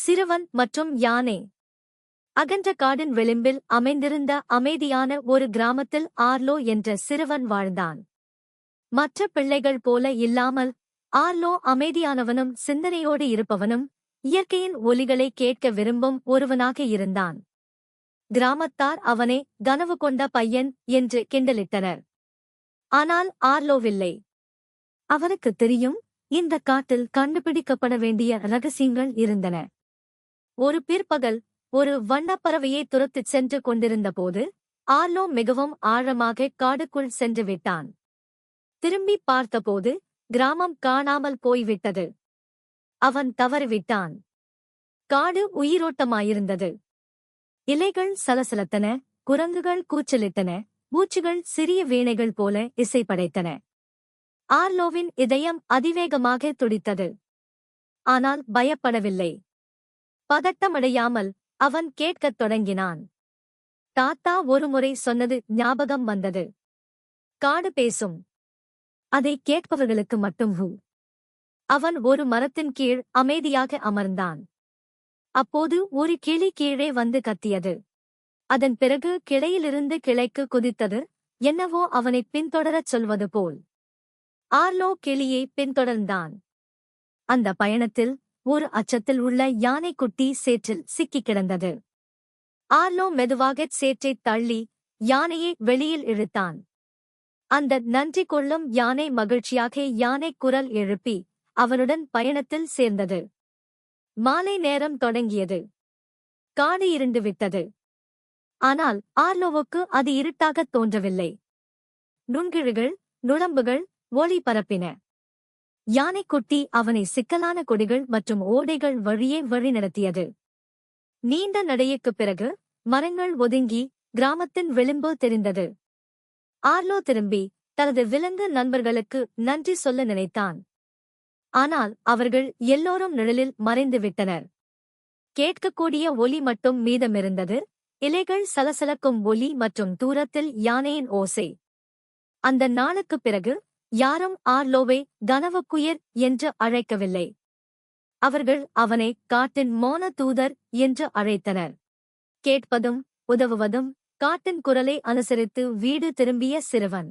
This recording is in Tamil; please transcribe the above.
சிறுவன் மற்றும் யானை. அகன்ற காடின் விளிம்பில் அமைந்திருந்த அமைதியான ஒரு கிராமத்தில் ஆர்லோ என்ற சிறுவன் வாழ்ந்தான். மற்ற பிள்ளைகள் போல இல்லாமல் ஆர்லோ அமைதியானவனும் சிந்தனையோடு இருப்பவனும் இயற்கையின் ஒலிகளை கேட்க விரும்பும் ஒருவனாக இருந்தான். கிராமத்தார் அவனை கனவு கொண்ட பையன் என்று கிண்டலிட்டனர். ஆனால் ஆர்லோவில்லை. அவனுக்குத் தெரியும், இந்த காட்டில் கண்டுபிடிக்கப்பட வேண்டிய ரகசியங்கள் இருந்தன. ஒரு பிற்பகல் ஒரு வண்ணப்பறவையை துரத்துச் சென்று கொண்டிருந்தபோது ஆர்லோ மிகவும் ஆழமாக காடுக்குள் சென்று விட்டான். திரும்பி பார்த்தபோது கிராமம் காணாமல் போய்விட்டது. அவன் தவறிவிட்டான். காடு உயிரோட்டமாயிருந்தது. இலைகள் சலசலத்தன, குரங்குகள் கூச்சலிட்டன, பூச்சிகள் சிறிய வீணைகள் போல இசை படைத்தன. ஆர்லோவின் இதயம் அதிவேகமாக துடித்தது. ஆனால் பயப்படவில்லை. பதட்டமடையாமல் அவன் கேட்கத் தொடங்கினான். தாத்தா ஒருமுறை சொன்னது ஞாபகம் வந்தது. காடு பேசும். அதை கேட்பவர்களுக்கு மட்டும் ஹூ. அவன் ஒரு மரத்தின் கீழ் அமைதியாக அமர்ந்தான். அப்போது ஒரு கிளி கீழே வந்து கத்தியது. அதன் பிறகு கிளையிலிருந்து கிளைக்கு குதித்தது, என்னவோ அவனைப் பின்தொடரச் சொல்வது போல். ஆர்லோ கிளியை பின்தொடர்ந்தான். அந்த பயணத்தில் ஒரு அச்சத்தில் உள்ள யானைக்குட்டி சேற்றில் சிக்கிக் கிடந்தது. ஆர்லோ மெதுவாகச் சேற்றைத் தள்ளி யானையை வெளியில் இழுத்தான். அந்த நன்றி கொள்ளும் யானை மகிழ்ச்சியாக யானை குரல் எழுப்பி அவனுடன் பயணத்தில் சேர்ந்தது. மாலை நேரம் தொடங்கியது. காடு இருண்டு விட்டது. ஆனால் ஆர்லோவுக்கு அது இருட்டாகத் தோன்றவில்லை. நுண்கிழுகள், நுழம்புகள் ஒளி பரப்பின. யானைக்குட்டி அவனை சிக்கலான கொடிகள் மற்றும் ஓடைகள் வழியே வழிநடத்தியது. நீண்ட நடைக்குப் பிறகு மரங்கள் ஒதுங்கி கிராமத்தின் விளிம்பு தெரிந்தது. ஆர்லோ திரும்பி தனது விலங்கு நண்பர்களுக்கு நன்றி சொல்ல நினைத்தான். ஆனால் அவர்கள் எல்லோரும் நிழலில் மறைந்து விட்டனர். கேட்கக்கூடிய ஒலி மட்டும் மீதமிருந்தது, இலைகள் சலசலக்கும் ஒலி மற்றும் தூரத்தில் யானையின் ஓசை. அந்த நாளுக்குப் பிறகு யாரும் ஆர்லோவை கனவுக்குயிர் என்று அழைக்கவில்லை. அவர்கள் அவனை காட்டின் மோன தூதர் என்று அழைத்தனர். கேட்பதும் உதவுவதும் காட்டின் குரலை அனுசரித்து வீடு திரும்பிய சிறுவன்.